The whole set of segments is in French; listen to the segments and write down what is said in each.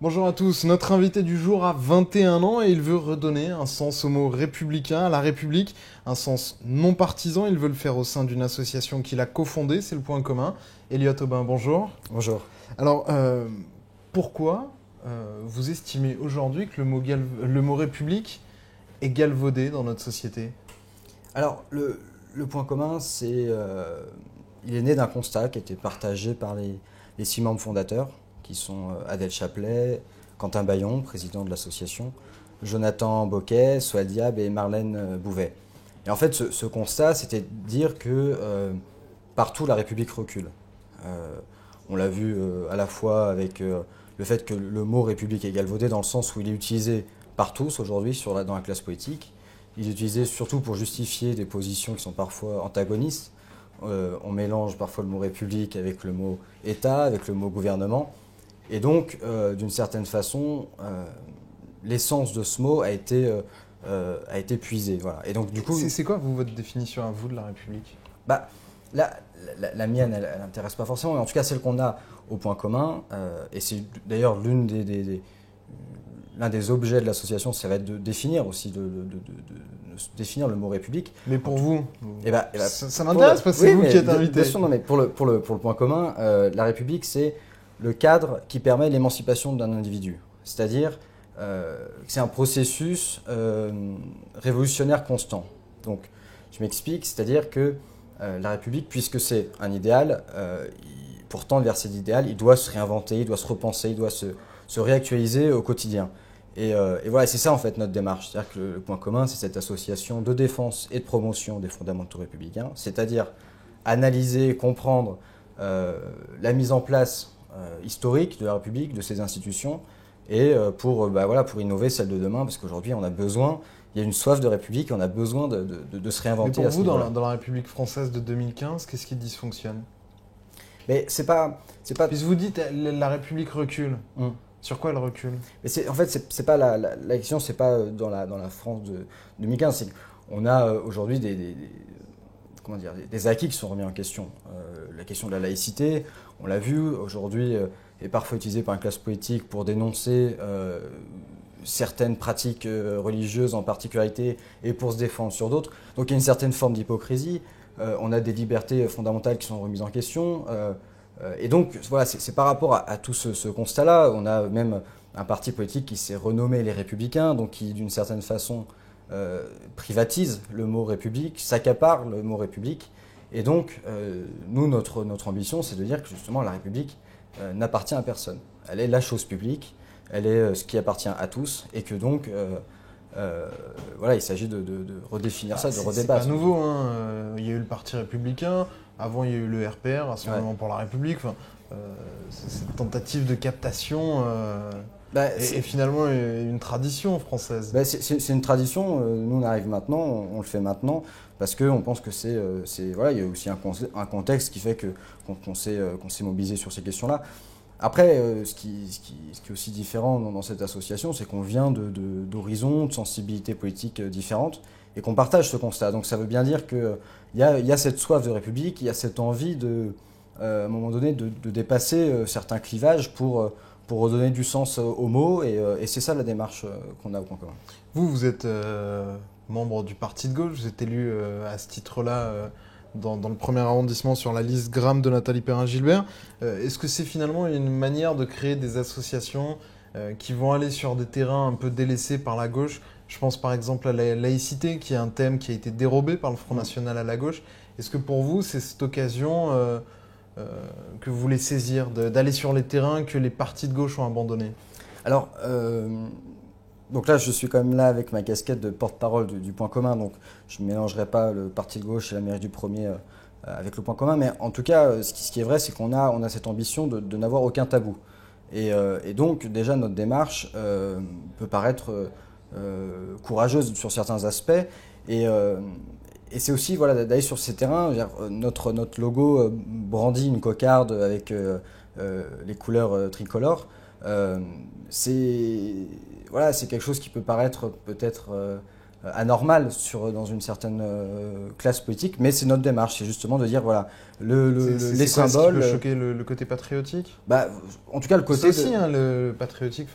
Bonjour à tous, notre invité du jour a 21 ans et il veut redonner un sens au mot républicain, à la République, un sens non partisan. Il veut le faire au sein d'une association qu'il a cofondée, c'est le point commun. Elliot Aubin, bonjour. Bonjour. Alors, pourquoi vous estimez aujourd'hui que le mot République est galvaudé dans notre société? Alors, le point commun, il est né d'un constat qui a été partagé par les 6 membres fondateurs, qui sont Adèle Chaplet, Quentin Bayon, président de l'association, Jonathan Boquet, Soal Diab et Marlène Bouvet. Et en fait, ce constat, c'était de dire que partout, la République recule. Euh, on l'a vu à la fois avec le fait que le mot République est galvaudé dans le sens où il est utilisé par tous aujourd'hui dans la classe politique. Il est utilisé surtout pour justifier des positions qui sont parfois antagonistes. On mélange parfois le mot République avec le mot État, avec le mot gouvernement. Et donc, d'une certaine façon, l'essence de ce mot a été puisée. Voilà. Et donc, du coup, C'est quoi, vous, votre définition à vous de la République? bah, la mienne, elle n'intéresse pas forcément, mais en tout cas, celle qu'on a au point commun, et c'est d'ailleurs l'un des objets de l'association, ça va être de définir aussi, de définir le mot République. Mais pour vous, ça m'intéresse parce que c'est oui, vous mais qui êtes invité. bien sûr, non, mais pour le point commun, la République, c'est le cadre qui permet l'émancipation d'un individu. C'est-à-dire que c'est un processus révolutionnaire constant. Donc, je m'explique, c'est-à-dire que la République, puisque c'est un idéal, pour tendre vers cet idéal, il doit se réinventer, il doit se repenser, il doit se réactualiser au quotidien. Et voilà, c'est ça en fait notre démarche. C'est-à-dire que le point commun, c'est cette association de défense et de promotion des fondamentaux républicains, c'est-à-dire analyser, comprendre la mise en place historique de la République, de ses institutions, et pour innover celle de demain, parce qu'aujourd'hui on a besoin, il y a une soif de République, on a besoin de se Mais réinventer pour à ce vous, niveau-là. dans la République française de 2015, qu'est-ce qui dysfonctionne? Mais c'est pas. Puisque vous dites la République recule. Hum. Sur quoi elle recule? Mais en fait, c'est pas la question, c'est pas dans la France de 2015. C'est qu'on a aujourd'hui comment dire, des acquis qui sont remis en question. La question de la laïcité, on l'a vu, aujourd'hui, est parfois utilisée par une classe politique pour dénoncer certaines pratiques religieuses en particularité et pour se défendre sur d'autres. Donc il y a une certaine forme d'hypocrisie. On a des libertés fondamentales qui sont remises en question. Et donc, voilà, c'est par rapport à tout ce constat-là. On a même un parti politique qui s'est renommé les Républicains, donc qui, d'une certaine façon, privatise le mot République, s'accapare le mot République. Et donc, nous, notre ambition, c'est de dire que justement, la République n'appartient à personne. Elle est la chose publique, elle est ce qui appartient à tous, et que donc, voilà, il s'agit de redéfinir ça, de C'est redébattre. pas nouveau, hein. Il y a eu le Parti républicain, avant il y a eu le RPR, Rassemblement pour la République. Enfin, cette tentative de captation est finalement une tradition française. C'est une tradition, nous on arrive maintenant, on le fait maintenant, parce qu'on pense que voilà, il y a aussi un contexte qui fait qu'on s'est mobilisé sur ces questions-là. Après, ce qui est aussi différent dans cette association, c'est qu'on vient d'horizons, de sensibilités politiques différentes, et qu'on partage ce constat. Donc ça veut bien dire qu'il y a cette soif de République, il y a cette envie à un moment donné, de dépasser certains clivages pour redonner du sens aux mots, et c'est ça la démarche qu'on a au point commun. Vous êtes membre du Parti de gauche, vous êtes élu à ce titre-là dans le premier arrondissement sur la liste Gramme de Nathalie Perrin-Gilbert. Est-ce que c'est finalement une manière de créer des associations qui vont aller sur des terrains un peu délaissés par la gauche? Je pense par exemple à la laïcité, qui est un thème qui a été dérobé par le Front National à la gauche. Est-ce que pour vous, c'est cette occasion que vous voulez saisir, d'aller sur les terrains que les partis de gauche ont abandonnés? Alors, donc là, je suis quand même là avec ma casquette de porte-parole du point commun, donc je ne mélangerai pas le parti de gauche et la mairie du premier avec le point commun, mais en tout cas, ce qui est vrai, c'est qu'on a cette ambition de n'avoir aucun tabou. Et donc, déjà, notre démarche peut paraître courageuse sur certains aspects, et c'est aussi voilà, d'aller sur ces terrains. Notre logo brandit une cocarde avec les couleurs tricolores. C'est voilà, c'est quelque chose qui peut paraître peut-être anormal dans une certaine classe politique, mais c'est notre démarche, c'est justement de dire voilà, les symboles. Ce qui peut choquer le côté patriotique. En tout cas, le côté. C'est aussi le patriotique.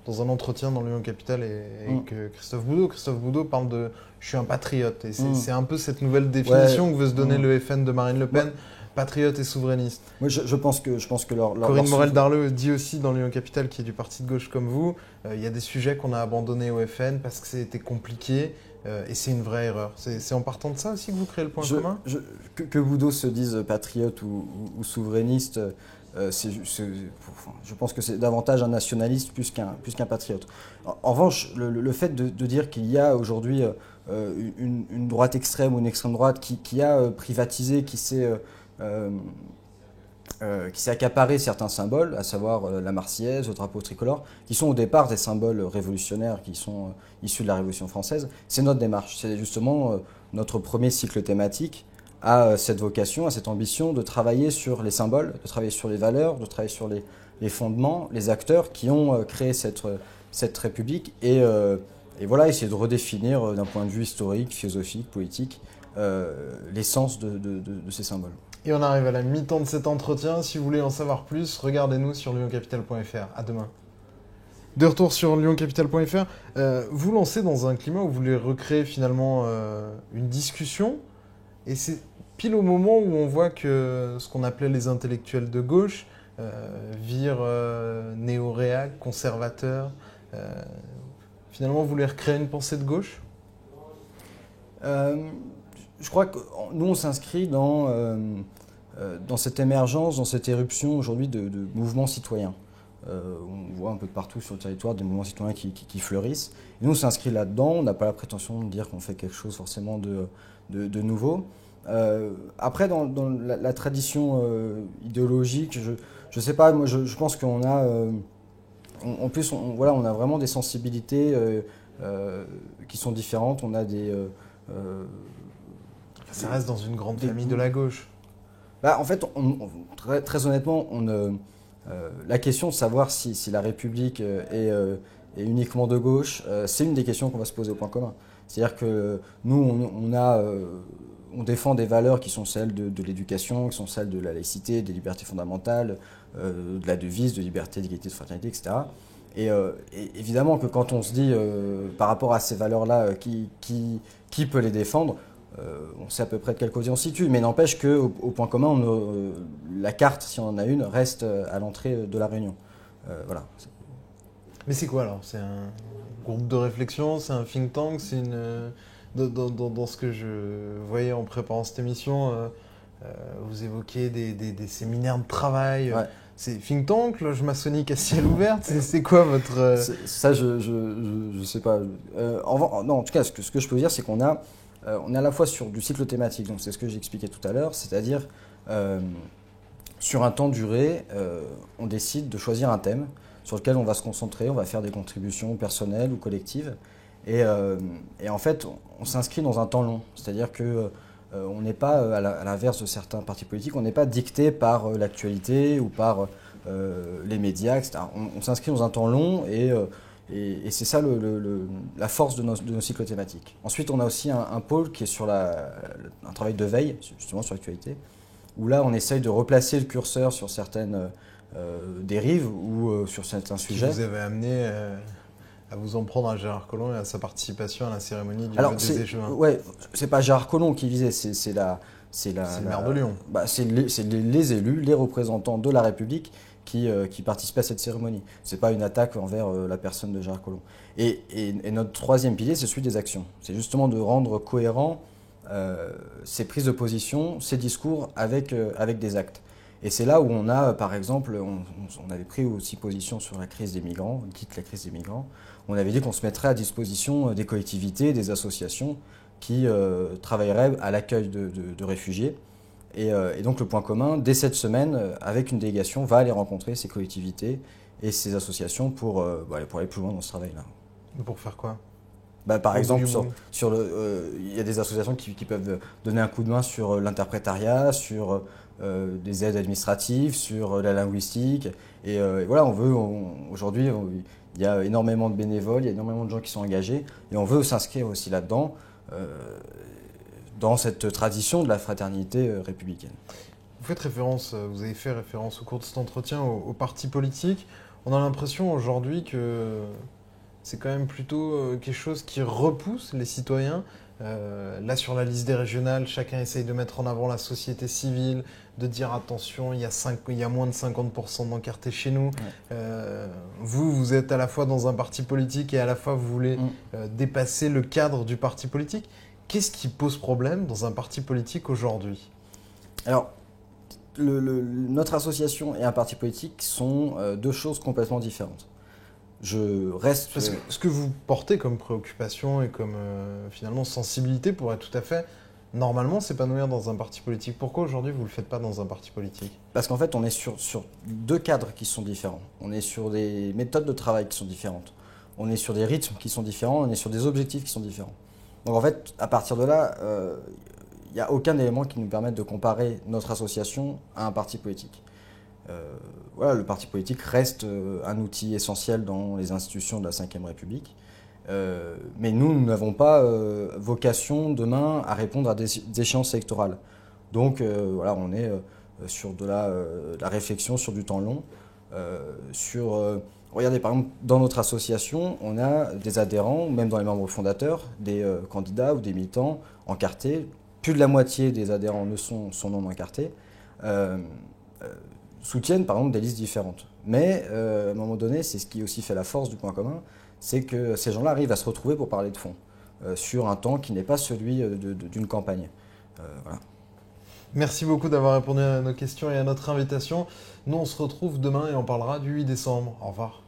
Dans un entretien dans Lyon Capital avec Christophe Boudot parle de je suis un patriote. Et c'est un peu cette nouvelle définition que veut se donner le FN de Marine Le Pen. Patriote et souverainiste. Moi, je pense que Corinne Morel-Darleux dit aussi dans Lyon Capital, qui est du parti de gauche comme vous, il y a des sujets qu'on a abandonnés au FN parce que c'était compliqué et c'est une vraie erreur. C'est en partant de ça aussi que vous créez le point commun que Boudot se dise patriote ou souverainiste, je pense que c'est davantage un nationaliste plus qu'un patriote. En revanche, le fait de dire qu'il y a aujourd'hui une droite extrême ou une extrême droite qui a privatisé, qui s'est accaparé certains symboles, à savoir la Marseillaise, le drapeau tricolore, qui sont au départ des symboles révolutionnaires qui sont issus de la Révolution française. C'est notre démarche. C'est justement notre premier cycle thématique a cette vocation, a cette ambition de travailler sur les symboles, de travailler sur les valeurs, de travailler sur les fondements, les acteurs qui ont créé cette République et voilà, essayer de redéfinir d'un point de vue historique, philosophique, politique, l'essence de ces symboles. Et on arrive à la mi-temps de cet entretien. Si vous voulez en savoir plus, regardez-nous sur lyoncapital.fr. À demain. De retour sur lyoncapital.fr, vous lancez dans un climat où vous voulez recréer finalement une discussion. Et c'est pile au moment où on voit que ce qu'on appelait les intellectuels de gauche virent néo-réac, conservateur. Finalement, vous voulez recréer une pensée de gauche ? Je crois que nous, on s'inscrit dans cette émergence, dans cette éruption aujourd'hui de mouvements citoyens. On voit un peu de partout sur le territoire des mouvements citoyens qui fleurissent. Et nous, on s'inscrit là-dedans. On n'a pas la prétention de dire qu'on fait quelque chose forcément de nouveau. Après, dans la tradition idéologique, je sais pas, moi je pense qu'on a... en plus, on a vraiment des sensibilités qui sont différentes. On a des... ça reste dans une grande famille de la gauche. En fait, très honnêtement, la question de savoir si la République est uniquement de gauche, c'est une des questions qu'on va se poser au point commun. C'est-à-dire que nous, on défend des valeurs qui sont celles de l'éducation, qui sont celles de la laïcité, des libertés fondamentales, de la devise, de liberté, d'égalité, de fraternité, etc. Et évidemment que quand on se dit par rapport à ces valeurs-là, qui peut les défendre, on sait à peu près de quel côté on se situe, mais n'empêche qu'au point commun, la carte, si on en a une, reste à l'entrée de la réunion. Voilà. Mais c'est quoi alors ? C'est un groupe de réflexion ? C'est un think tank ? C'est dans ce que je voyais en préparant cette émission, vous évoquiez des séminaires de travail. Ouais. C'est think tank, loge maçonnique à ciel ouvert. C'est quoi votre... Ça, je sais pas. Non, en tout cas, ce que je peux vous dire, c'est qu'on est à la fois sur du cycle thématique, donc c'est ce que j'expliquais tout à l'heure, c'est-à-dire sur un temps duré, on décide de choisir un thème sur lequel on va se concentrer, on va faire des contributions personnelles ou collectives, et en fait, on s'inscrit dans un temps long, c'est-à-dire que on n'est pas, à l'inverse de certains partis politiques, on n'est pas dicté par l'actualité ou par les médias, etc. On s'inscrit dans un temps long et c'est ça la force de nos cycles thématiques. Ensuite, on a aussi un pôle qui est sur un travail de veille, justement sur l'actualité, où là, on essaye de replacer le curseur sur certaines dérives ou sur certains sujets. Vous avez amené à vous en prendre à Gérard Collomb et à sa participation à la cérémonie du vote des échevins. Ouais, c'est pas Gérard Collomb qui visait, c'est le maire de Lyon. C'est les élus, les représentants de la République qui participaient à cette cérémonie. C'est pas une attaque envers la personne de Gérard Collomb. Et notre troisième pilier, c'est celui des actions. C'est justement de rendre cohérent ces prises de position, ces discours avec des actes. Et c'est là où on a, par exemple, on avait pris aussi position sur la crise des migrants, dite la crise des migrants. On avait dit qu'on se mettrait à disposition des collectivités, des associations qui travailleraient à l'accueil de réfugiés. Et donc le point commun, dès cette semaine, avec une délégation, va aller rencontrer ces collectivités et ces associations pour aller plus loin dans ce travail-là. Pour faire quoi ? Par exemple, il y a des associations qui peuvent donner un coup de main sur l'interprétariat, sur des aides administratives, sur la linguistique. Et voilà, aujourd'hui, Il y a énormément de bénévoles, il y a énormément de gens qui sont engagés et on veut s'inscrire aussi là-dedans, dans cette tradition de la fraternité républicaine. Vous faites référence, vous avez fait référence au cours de cet entretien aux partis politiques. On a l'impression aujourd'hui que c'est quand même plutôt quelque chose qui repousse les citoyens. Là, sur la liste des régionales, chacun essaye de mettre en avant la société civile, de dire attention, il y a moins de 50% d'encartés chez nous. Ouais. Vous êtes à la fois dans un parti politique et à la fois vous voulez dépasser le cadre du parti politique. Qu'est-ce qui pose problème dans un parti politique aujourd'hui? Alors, notre association et un parti politique sont deux choses complètement différentes. Je reste... Parce que ce que vous portez comme préoccupation et comme finalement sensibilité pourrait tout à fait normalement s'épanouir dans un parti politique. Pourquoi aujourd'hui vous ne le faites pas dans un parti politique? Parce qu'en fait, on est sur deux cadres qui sont différents. On est sur des méthodes de travail qui sont différentes. On est sur des rythmes qui sont différents. On est sur des objectifs qui sont différents. Donc en fait, à partir de là, il n'y a aucun élément qui nous permette de comparer notre association à un parti politique. Voilà, le parti politique reste un outil essentiel dans les institutions de la Ve République. Mais nous n'avons pas vocation demain à répondre à des échéances électorales. Donc voilà, on est sur de la réflexion sur du temps long. Regardez, par exemple, dans notre association, on a des adhérents, même dans les membres fondateurs, des candidats ou des militants encartés. Plus de la moitié des adhérents sont non encartés. Soutiennent par exemple des listes différentes. Mais à un moment donné, c'est ce qui aussi fait la force du point commun, c'est que ces gens-là arrivent à se retrouver pour parler de fond, sur un temps qui n'est pas celui d'une campagne. Voilà. Merci beaucoup d'avoir répondu à nos questions et à notre invitation. Nous, on se retrouve demain et on parlera du 8 décembre. Au revoir.